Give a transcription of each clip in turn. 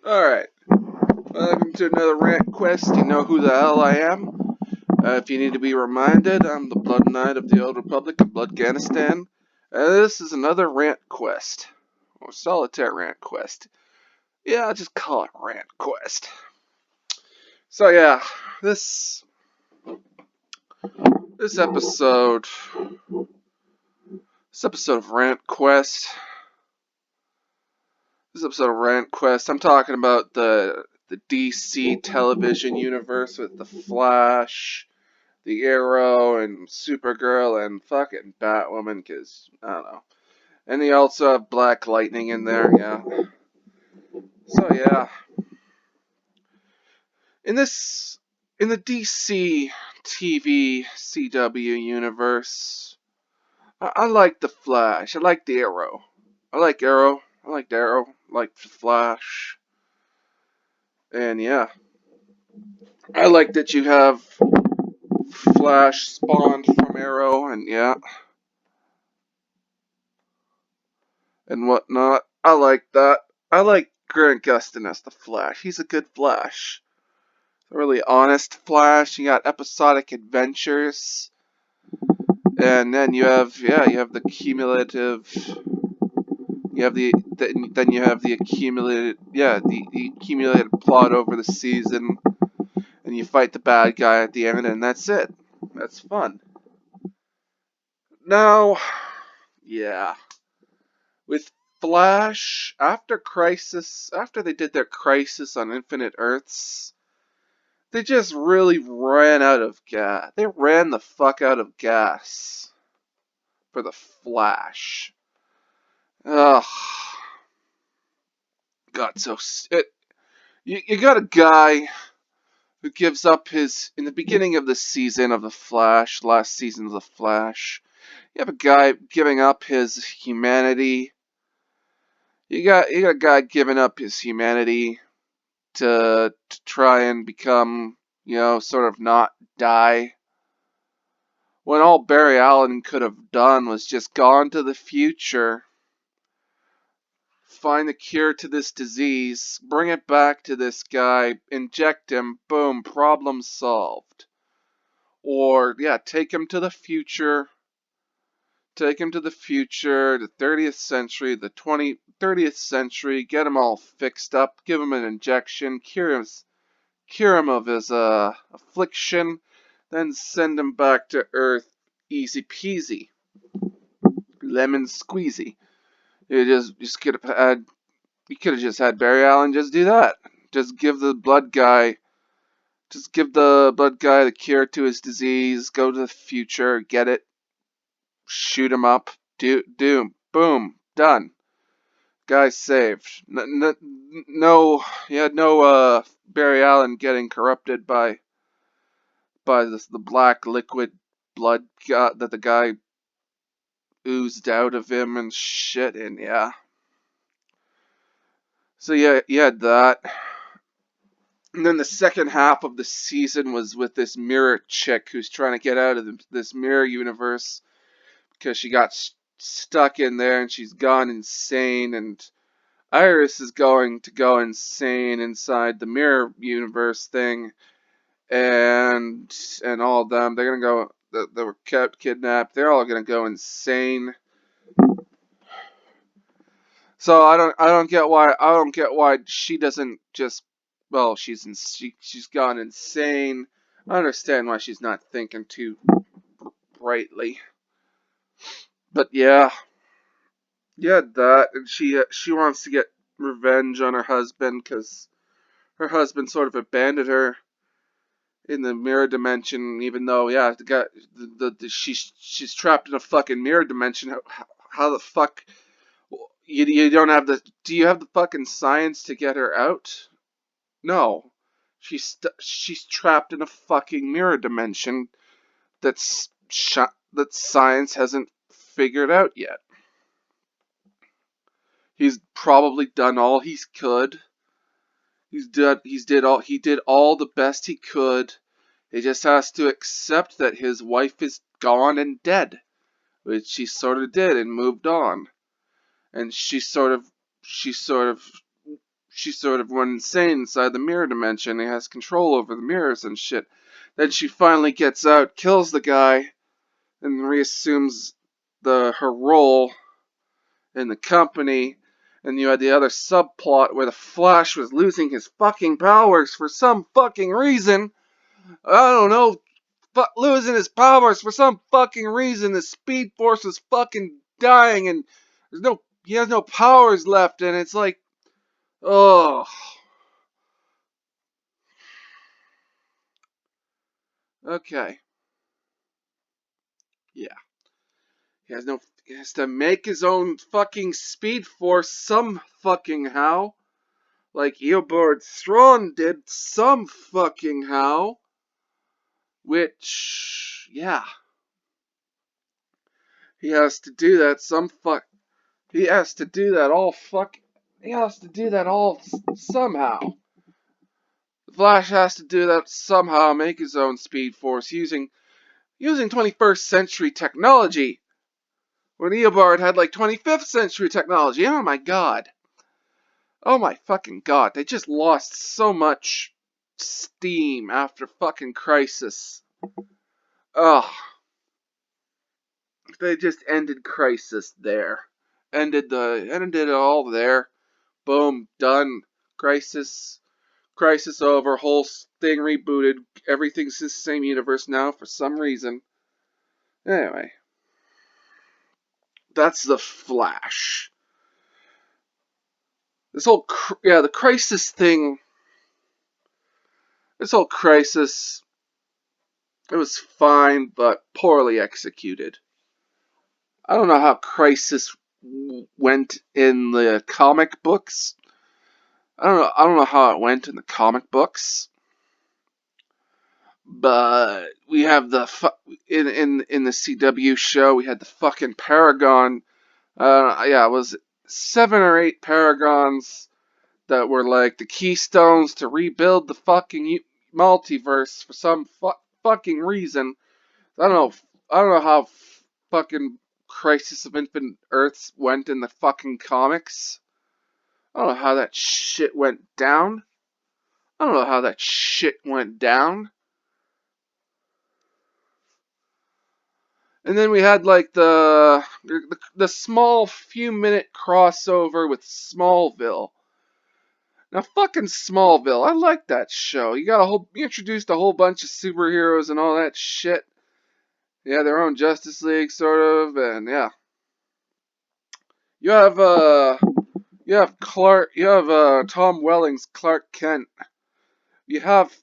Alright, welcome to another Rant Quest. You know who the hell I am. If you need to be reminded, I'm the Blood Knight of the Old Republic of Bloodganistan. This is another Rant Quest. Or Solitaire Rant Quest. Yeah, I'll just call it Rant Quest. So yeah, this episode of Rant Quest. I'm talking about the DC television universe with the Flash, the Arrow, and Supergirl, and fucking Batwoman, because, I don't know. And you also have Black Lightning in there, yeah. So, yeah. In the DC TV CW universe, I like the Flash. I like the Arrow. I like Arrow. I like Arrow. I like the Flash. And, yeah. I like that you have Flash spawned from Arrow, and yeah. And whatnot. I like that. I like Grant Gustin as the Flash. He's a good Flash. A really honest Flash. You got episodic adventures. And then you have the cumulative. You have then you have the accumulated plot over the season, and you fight the bad guy at the end, and that's it. That's fun. Now, yeah, with Flash, after they did their Crisis on Infinite Earths, they just really ran out of gas. They ran the fuck out of gas for the Flash. Ugh. God, you got a guy who gives up in the beginning of the season of the Flash, last season of the Flash. You have a guy giving up his humanity. You got a guy giving up his humanity to try and become, sort of not die. When all Barry Allen could have done was just gone to the future, find the cure to this disease, bring it back to this guy, inject him, boom, problem solved. Or, yeah, take him to the future, the 30th century, the 30th century, get him all fixed up, give him an injection, cure him of his affliction, then send him back to Earth, easy peasy, lemon squeezy. You could have just had Barry Allen just do that. Just give the blood guy the cure to his disease. Go to the future, get it, shoot him up, doom, boom, done. Guy saved. No, you had no Barry Allen getting corrupted by the black liquid blood that the guy oozed out of him and shit, and yeah. So yeah, you had that. And then the second half of the season was with this mirror chick who's trying to get out of this mirror universe because she got stuck in there and she's gone insane, and Iris is going to go insane inside the mirror universe thing, and all of them, they're gonna go. They were kept kidnapped. They're all gonna go insane. So I don't get why she doesn't just, well, she's gone insane. I understand why she's not thinking too brightly. But yeah, that, and she wants to get revenge on her husband because her husband sort of abandoned her in the mirror dimension, even though, yeah, the guy, she's trapped in a fucking mirror dimension. How the fuck you don't have the? Do you have the fucking science to get her out? No, she's trapped in a fucking mirror dimension that science hasn't figured out yet. He's probably done all he could. He did all the best he could. He just has to accept that his wife is gone and dead, which she sort of did and moved on. And she sort of she sort of went insane inside the mirror dimension and has control over the mirrors and shit. Then she finally gets out, kills the guy, and reassumes her role in the company. And you had the other subplot where the Flash was losing his fucking powers for some fucking reason. I don't know, losing his powers for some fucking reason. The Speed Force is fucking dying, and he has no powers left, and it's like, oh, okay, yeah. He has to make his own fucking Speed Force some fucking how, like Eobard Thrawn did some fucking how, which, yeah, he has to do that he has to do that all somehow. The Flash has to do that somehow, make his own Speed Force using 21st century technology. When Eobard had like 25th century technology. Oh my god. Oh my fucking god. They just lost so much steam after fucking Crisis. Ugh. They just ended Crisis there. Ended it all there. Boom, done. Crisis over, whole thing rebooted. Everything's the same universe now for some reason. Anyway, that's the Flash. The Crisis thing. This whole Crisis, it was fine, but poorly executed. I don't know how Crisis went in the comic books. I don't know how it went in the comic books. But we have in the CW show, we had the fucking Paragon. It was 7 or 8 Paragons that were like the keystones to rebuild the fucking multiverse for some fucking reason. I don't know how fucking Crisis of Infinite Earths went in the fucking comics. I don't know how that shit went down. I don't know how that shit went down. And then we had like the small few minute crossover with Smallville. Now fucking Smallville, I like that show. You introduced a whole bunch of superheroes and all that shit. Yeah, their own Justice League sort of, and yeah. You have Tom Welling's Clark Kent. You have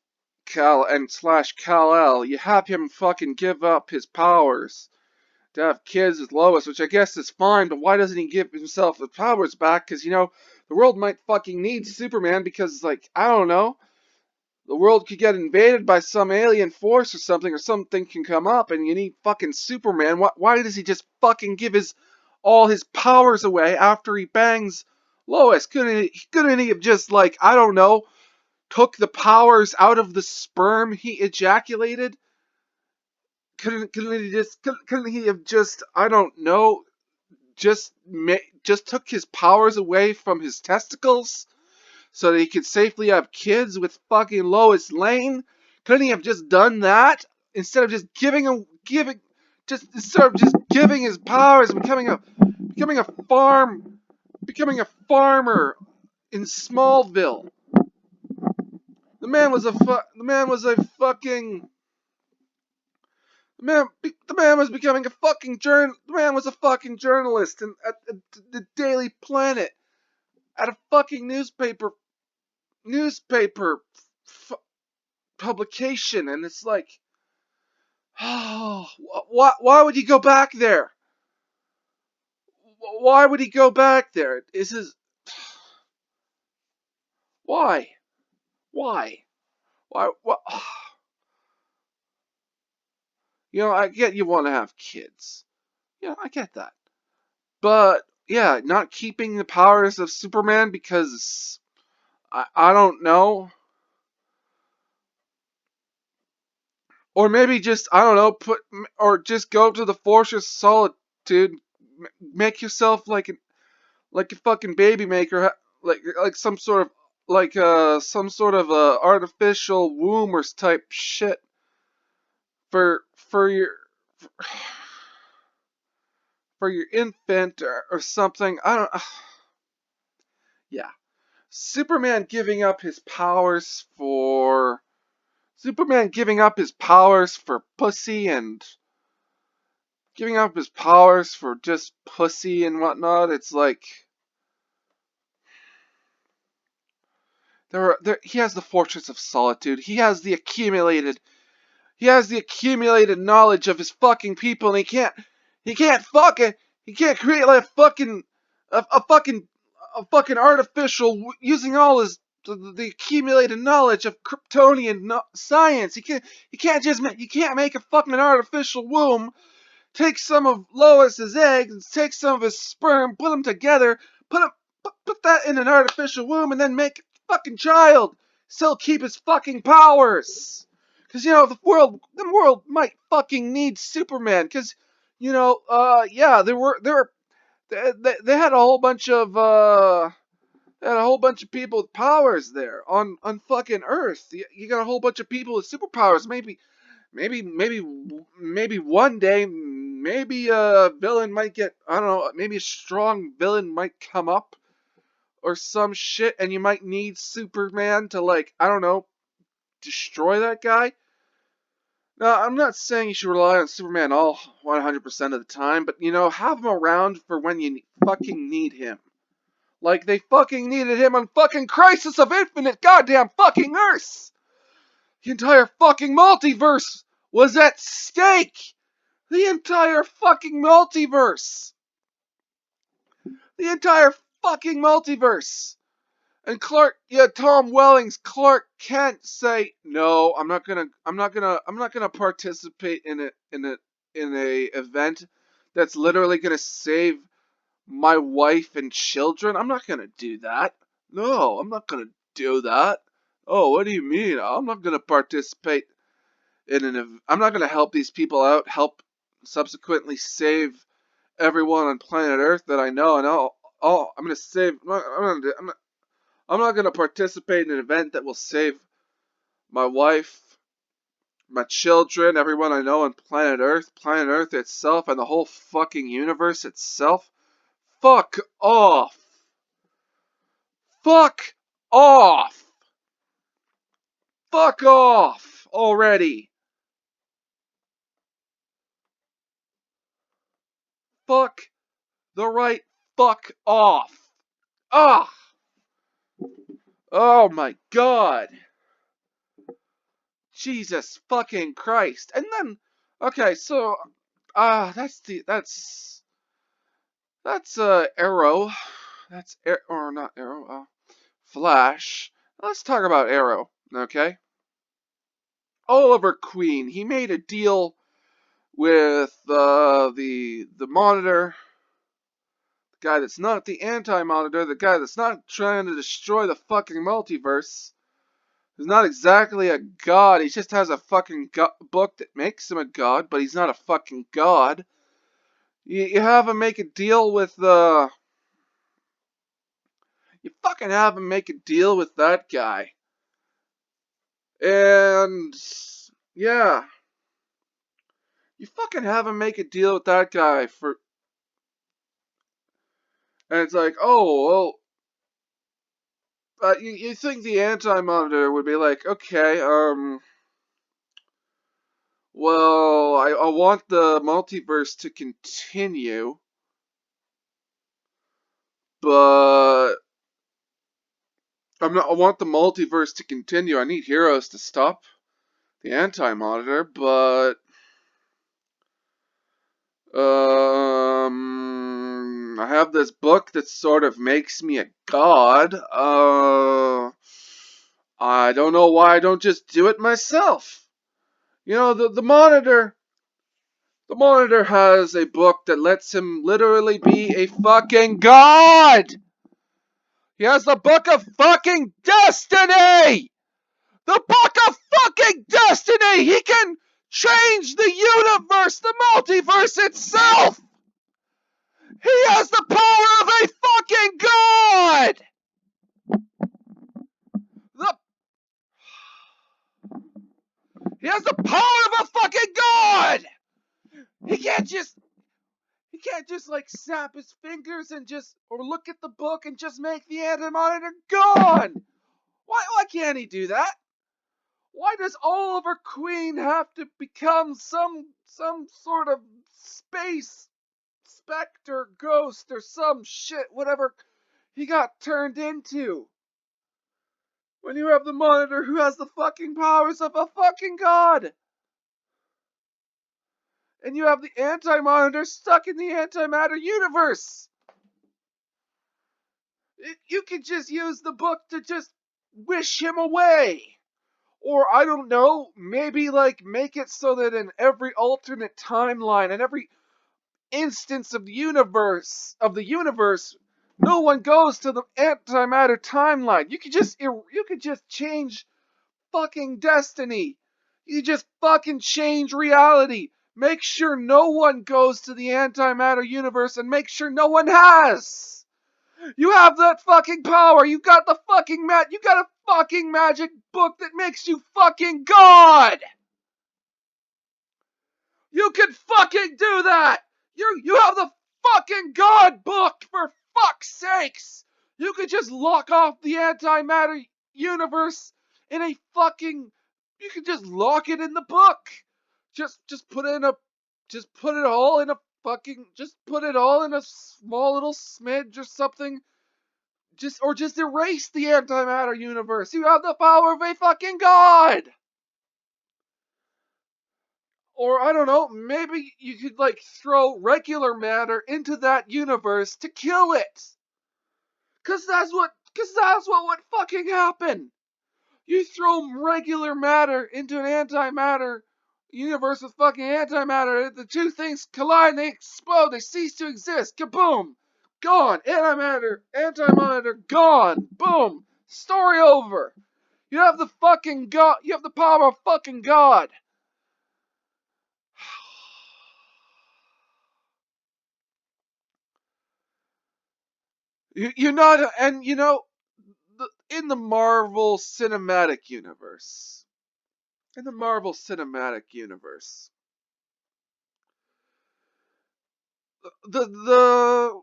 Kal-El. You have him fucking give up his powers to have kids with Lois, which I guess is fine, but why doesn't he give himself the powers back? Because, the world might fucking need Superman because, like, I don't know, the world could get invaded by some alien force or something can come up, and you need fucking Superman. Why does he just fucking give all his powers away after he bangs Lois? Couldn't he have just, like, I don't know, took the powers out of the sperm he ejaculated? Couldn't he have just, I don't know, just took his powers away from his testicles so that he could safely have kids with fucking Lois Lane? Couldn't he have just done that instead of just giving his powers and becoming a farmer in Smallville? The man was a fucking journalist at the Daily Planet, at a fucking newspaper publication, and it's like, oh, why would he go back there? Why would he go back there? Why? Why? Why? What? I get you want to have kids. Yeah, I get that. But, yeah, not keeping the powers of Superman because, I don't know. Or maybe just, I don't know, just go to the Fortress of Solitude, make yourself like a fucking baby maker, like some sort of some sort of artificial womb or type shit for your for your infant or something. I don't. Yeah, Superman giving up his powers for pussy and giving up his powers for just pussy and whatnot. It's like he has the Fortress of Solitude. He has the accumulated knowledge of his fucking people, and he can't fucking, he can't create like a fucking, a fucking artificial using all the accumulated knowledge of Kryptonian science. He can't make a fucking artificial womb. Take some of Lois's eggs, and take some of his sperm, put them together, put that in an artificial womb, and then make a fucking child. Still keep his fucking powers. Cause the world might fucking need Superman. Cause yeah, they had a whole bunch of people with powers there on fucking Earth. You got a whole bunch of people with superpowers. Maybe one day, maybe a villain might get, I don't know, maybe a strong villain might come up or some shit, and you might need Superman to, like, I don't know, destroy that guy. Now, I'm not saying you should rely on Superman all 100% of the time, but, have him around for when you fucking need him. Like they fucking needed him on fucking Crisis of Infinite goddamn fucking Earth! The entire fucking multiverse was at stake! The entire fucking multiverse! The entire fucking multiverse! And Tom Welling's Clark Kent say, no, I'm not gonna participate in a event that's literally gonna save my wife and children. I'm not gonna do that. No, I'm not gonna do that. Oh, what do you mean? I'm not gonna participate I'm not gonna help these people out, help subsequently save everyone on planet Earth that I know, and I'm gonna save. I'm not gonna participate in an event that will save my wife, my children, everyone I know on planet Earth itself, and the whole fucking universe itself. Fuck off. Fuck off. Fuck off already. Fuck the right fuck off. Ah. Oh my god. Jesus fucking Christ. And then, okay, so, that's Arrow. Or not Arrow, Flash. Let's talk about Arrow, okay? Oliver Queen, he made a deal with the Monitor, the guy that's not the Anti-Monitor, the guy that's not trying to destroy the fucking multiverse. He's not exactly a god, he just has a fucking book that makes him a god, but he's not a fucking god. You have him make a deal with you fucking have him make a deal with that guy. And yeah, you fucking have him make a deal with that guy and it's like, oh, well, you think the Anti-Monitor would be like, okay, well, I want the multiverse to continue, but I want the multiverse to continue. I need heroes to stop the Anti-Monitor, but I have this book that sort of makes me a god. I don't know why I don't just do it myself. The Monitor has a book that lets him literally be a fucking god! He has the Book of fucking Destiny! The Book of fucking Destiny! He can change the universe, the multiverse itself! He has the power of a fucking god! can't just like snap his fingers and just, or look at the book and just make the anti-monitor gone. Why can't he do that? Why does Oliver Queen have to become some sort of space specter ghost or some shit, whatever he got turned into? When you have the Monitor who has the fucking powers of a fucking god. And you have the Anti-Monitor stuck in the antimatter universe. You could just use the book to just wish him away. Or, I don't know, maybe like make it so that in every alternate timeline and every instance of the universe, no one goes to the antimatter timeline. You could just change fucking destiny. You just fucking change reality. Make sure no one goes to the antimatter universe and make sure no one has. You have that fucking power. You got the fucking you got a fucking magic book that makes you fucking God. You can fucking do that. You have the fucking God book, for fuck's sakes. You could just lock off the antimatter universe in a fucking, you could just lock it in the book. Just put it in a, just put it all in a fucking, just put it all in a small little smidge or something. Just erase the antimatter universe. You have the power of a fucking god. Or, I don't know, maybe you could like throw regular matter into that universe to kill it. Cause that's what would fucking happen. You throw regular matter into an antimatter universe with fucking antimatter, the two things collide, they explode, they cease to exist. Kaboom! Gone. Antimatter, gone. Boom. Story over. You have the fucking God. You have the power of fucking God. You're not, and you know, in the Marvel Cinematic Universe, the the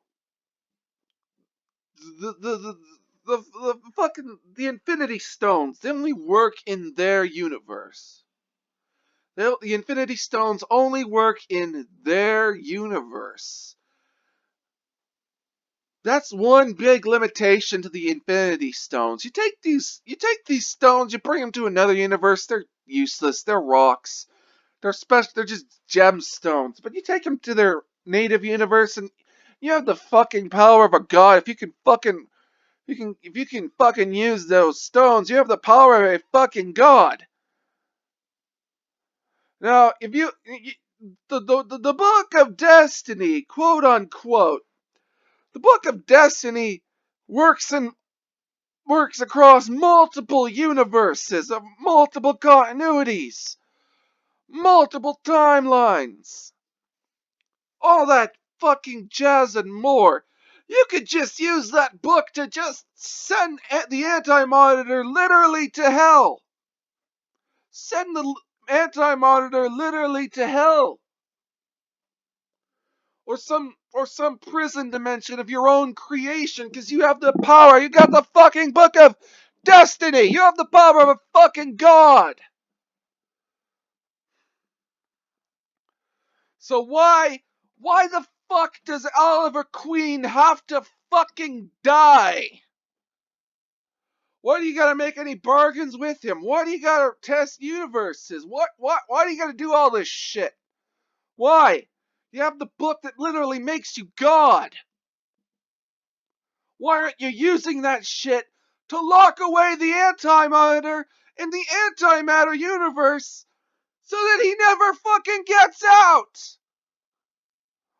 the the fucking the Infinity Stones, they only work in their universe. The Infinity Stones only work in their universe. That's one big limitation to the Infinity Stones. You take these stones, you bring them to another universe, they're useless, they're rocks. They're special, they're just gemstones. But you take them to their native universe and you have the fucking power of a god. If you can fucking use those stones, you have the power of a fucking god. Now, if the Book of Destiny, quote unquote, the Book of Destiny works across multiple universes of multiple continuities, multiple timelines, all that fucking jazz and more. You could just use that book to just send the Anti-Monitor literally to hell. Send the Anti-Monitor literally to hell. Or some prison dimension of your own creation, because you have the power. You got the fucking Book of Destiny. You have the power of a fucking god. So why the fuck does Oliver Queen have to fucking die? Why do you gotta make any bargains with him? Why do you gotta test universes? Why do you gotta do all this shit? Why? You have the book that literally makes you God. Why aren't you using that shit to lock away the Anti-Monitor in the antimatter universe so that he never fucking gets out?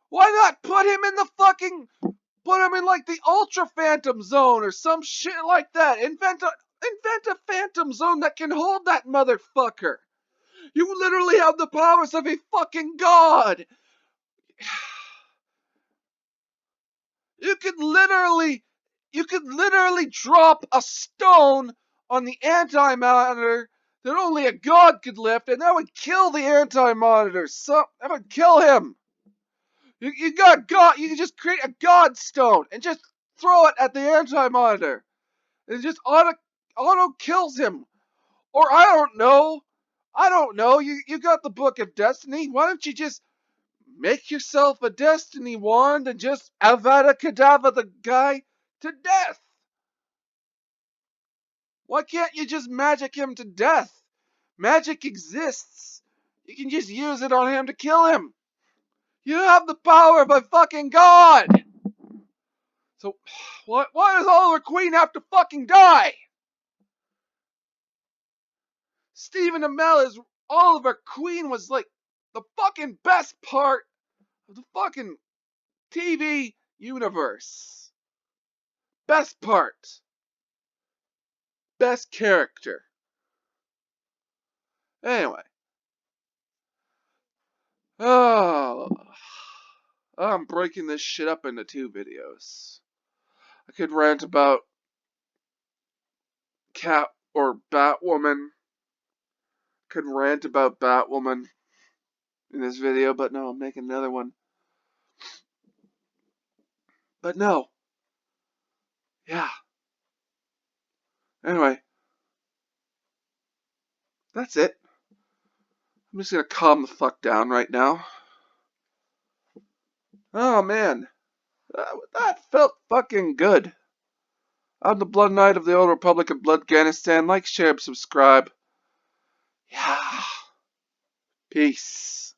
Why not put him in like the Ultra Phantom Zone or some shit like that? Invent a Phantom Zone that can hold that motherfucker. You literally have the powers of a fucking god. You could literally drop a stone on the antimatter that only a god could lift, and that would kill the Anti-Monitor. So that would kill him. You got God. You can just create a God stone and just throw it at the anti-monitor. It just auto kills him. Or I don't know. I don't know. You got the Book of Destiny. Why don't you just make yourself a Destiny wand and just Avada Kedavra the guy to death? Why can't you just magic him to death? Magic exists. You can just use it on him to kill him. You have the power of a fucking god. So, why does Oliver Queen have to fucking die? Stephen Amell's Oliver Queen was like the fucking best part of the fucking TV universe. Best part. Best character. Anyway. Oh. I'm breaking this shit up into 2 videos. I could rant about Cat or Batwoman. Could rant about Batwoman in this video, but no, I'm making another one. But no. Yeah. Anyway. That's it. I'm just gonna calm the fuck down right now. Oh man. That felt fucking good. I'm the Blood Knight of the Old Republic of Bloodganistan. Like, share, subscribe. Yeah. Peace.